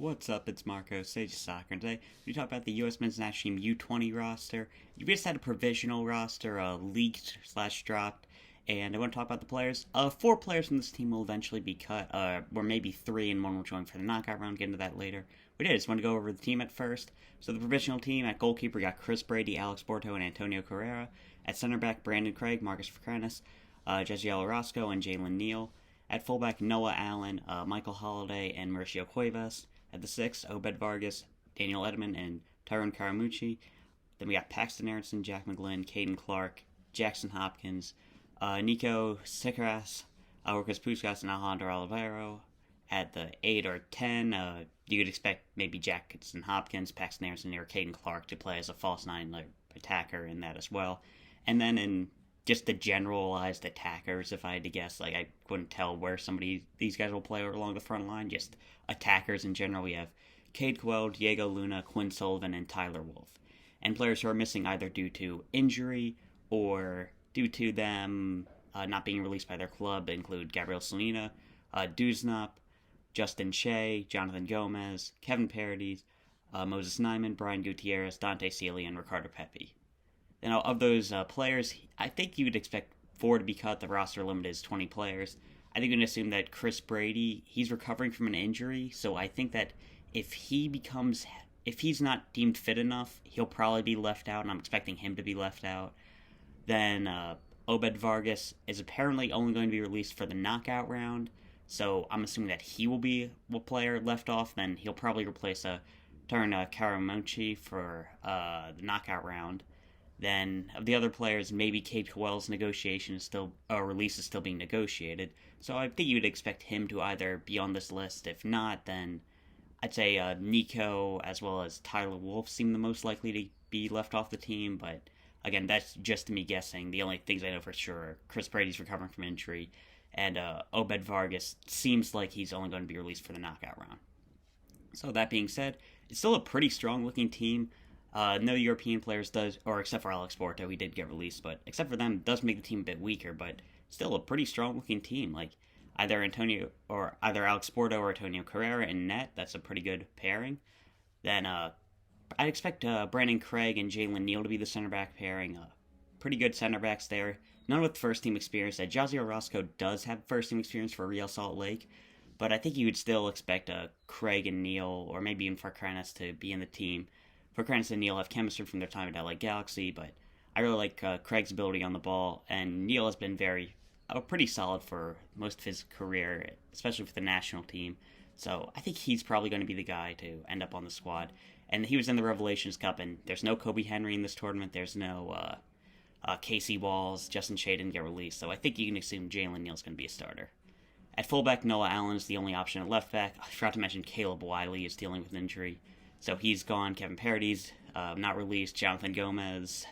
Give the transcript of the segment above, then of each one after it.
What's up, it's Marco, Sage Soccer, and today we talk about the U.S. men's national team U20 roster. You just had a provisional roster, leaked slash dropped, and I want to talk about the players. Four players from this team will eventually be cut, or maybe three, and one will join for the knockout round, get into that later. We just want to go over the team at first. So the provisional team, at goalkeeper got Chris Brady, Alex Porto, and Antonio Carrera. At center back, Brandon Craig, Marcus Furcanis, Jeziel Orozco, and Jalen Neal. At fullback, Noah Allen, Michael Holiday, and Mauricio Cuevas. At the six, Obed Vargas, Daniel Edelman, and Tyrone Karamucci. Then we got Paxton Aronson, Jack McGlynn, Caden Clark, Jackson Hopkins, Nico Sikaras, Lucas Puskas, and Alejandro Olivero. At the 8 or 10, you could expect maybe Jackson Hopkins, Paxton Aronson, or Caden Clark to play as a false nine attacker in that as well. And then in just the generalized attackers, if I had to guess, I couldn't tell where these guys will play along the front line. Just attackers in general, we have Cade Cowell, Diego Luna, Quinn Sullivan, and Tyler Wolf. And players who are missing either due to injury or due to them not being released by their club include Gabriel Salina, Duznop, Justin Shea, Jonathan Gomez, Kevin Paradis, Moses Nyman, Brian Gutierrez, Dante Sealy, and Ricardo Pepi. Now, of those players, I think you would expect 4 to be cut. The roster limit is 20 players. I think you can assume that Chris Brady, he's recovering from an injury, so I think that if he's not deemed fit enough, he'll probably be left out, and I'm expecting him to be left out. Then Obed Vargas is apparently only going to be released for the knockout round, so I'm assuming that he will be a player left off. Then he'll probably replace Tyrone Karamucci for the knockout round. Then of the other players, maybe Cade Cowell's release is still being negotiated. So I think you would expect him to either be on this list. If not, then I'd say Nico as well as Tyler Wolf seem the most likely to be left off the team. But again, that's just me guessing. The only things I know for sure are Chris Brady's recovering from injury, and Obed Vargas seems like he's only going to be released for the knockout round. So that being said, it's still a pretty strong-looking team. No European players except for Alex Porto, he did get released, but except for them, does make the team a bit weaker, but still a pretty strong-looking team. Either Alex Porto or Antonio Carrera in net, that's a pretty good pairing. Then I'd expect Brandon Craig and Jalen Neal to be the center back pairing. Pretty good center backs there. None with first-team experience. Jeziel Orozco does have first-team experience for Real Salt Lake, but I think you would still expect Craig and Neal, or maybe even Furcanis, to be in the team. Furcanis and Neal have chemistry from their time at LA Galaxy, but I really like Craig's ability on the ball, and Neal has been pretty solid for most of his career, especially for the national team. So I think he's probably going to be the guy to end up on the squad. And he was in the Revelations Cup, and there's no Kobe Henry in this tournament. There's no Casey Walls. Justin Shea didn't get released, so I think you can assume Jalen Neal's going to be a starter. At fullback, Noah Allen is the only option at left back. I forgot to mention Caleb Wiley is dealing with an injury, so he's gone. Kevin Paradis, not released. Jonathan Gomez,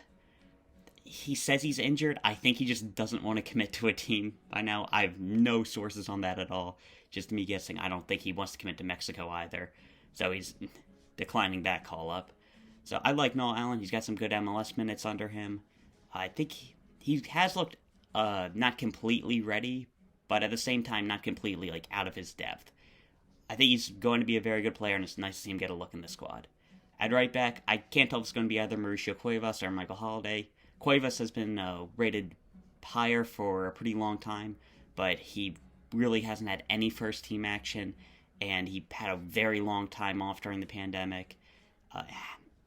he says he's injured. I think he just doesn't want to commit to a team by now. I have no sources on that at all. Just me guessing. I don't think he wants to commit to Mexico either. So he's declining that call up. So I like Noah Allen. He's got some good MLS minutes under him. I think he has looked not completely ready, but at the same time not completely out of his depth. I think he's going to be a very good player, and it's nice to see him get a look in the squad. At right back, I can't tell if it's going to be either Mauricio Cuevas or Michael Holiday. Cuevas has been rated higher for a pretty long time, but he really hasn't had any first-team action, and he had a very long time off during the pandemic.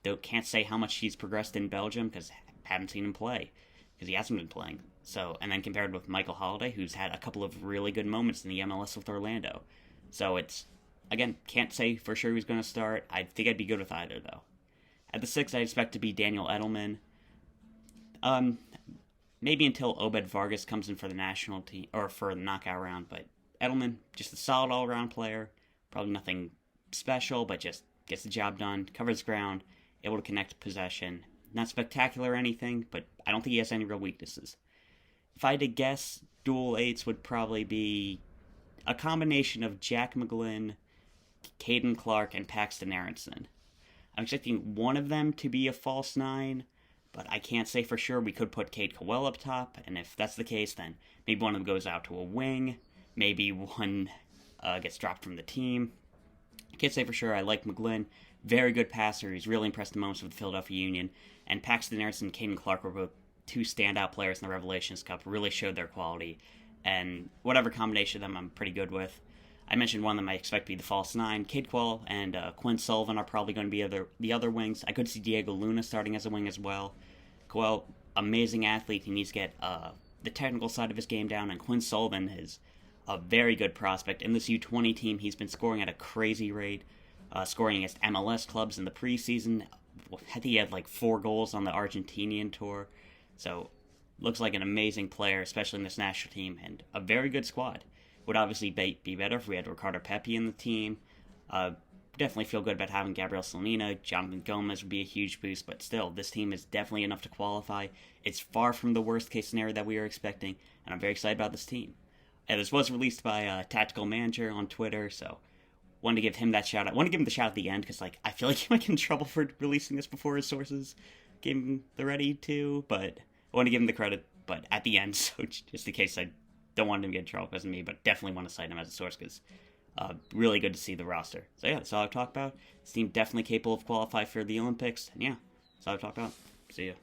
Though can't say how much he's progressed in Belgium because I haven't seen him play, because he hasn't been playing. So, and then compared with Michael Holiday, who's had a couple of really good moments in the MLS with Orlando. So it's, again, can't say for sure who's going to start. I think I'd be good with either, though. At the 6, I expect to be Daniel Edelman. Maybe until Obed Vargas comes in for the national team, or for the knockout round, but Edelman, just a solid all-around player. Probably nothing special, but just gets the job done, covers ground, able to connect possession. Not spectacular or anything, but I don't think he has any real weaknesses. If I had to guess, dual 8s would probably be a combination of Jack McGlynn, Caden Clark, and Paxton Aronson. I'm expecting one of them to be a false 9, but I can't say for sure. We could put Cade Cowell up top, and if that's the case, then maybe one of them goes out to a wing, maybe one gets dropped from the team. Can't say for sure. I like McGlynn. Very good passer. He's really impressed the most with the Philadelphia Union. And Paxton Harrison and Caden Clark were both two standout players in the Revelations Cup. Really showed their quality. And whatever combination of them, I'm pretty good with. I mentioned one of them I expect to be the false nine. Cade Quell and Quinn Sullivan are probably going to be the other wings. I could see Diego Luna starting as a wing as well. Quell, amazing athlete. He needs to get the technical side of his game down. And Quinn Sullivan is a very good prospect. In this U20 team, he's been scoring at a crazy rate, scoring against MLS clubs in the preseason. I think he had like 4 goals on the Argentinian tour. So, looks like an amazing player, especially in this national team, and a very good squad. Would obviously be better if we had Ricardo Pepi in the team. Definitely feel good about having Gabriel Salmina. Jonathan Gomez would be a huge boost, but still, this team is definitely enough to qualify. It's far from the worst case scenario that we were expecting, and I'm very excited about this team. And this was released by Tactical Manager on Twitter, so wanted to give him that shout out. I want to give him the shout at the end because I feel like he might get in trouble for releasing this before his sources gave him the ready to, but I want to give him the credit, but at the end, so just in case I don't want him to get in trouble because of me, but definitely want to cite him as a source because really good to see the roster. So yeah, that's all I've talked about. This team definitely capable of qualifying for the Olympics, and yeah, that's all I've talked about. See ya.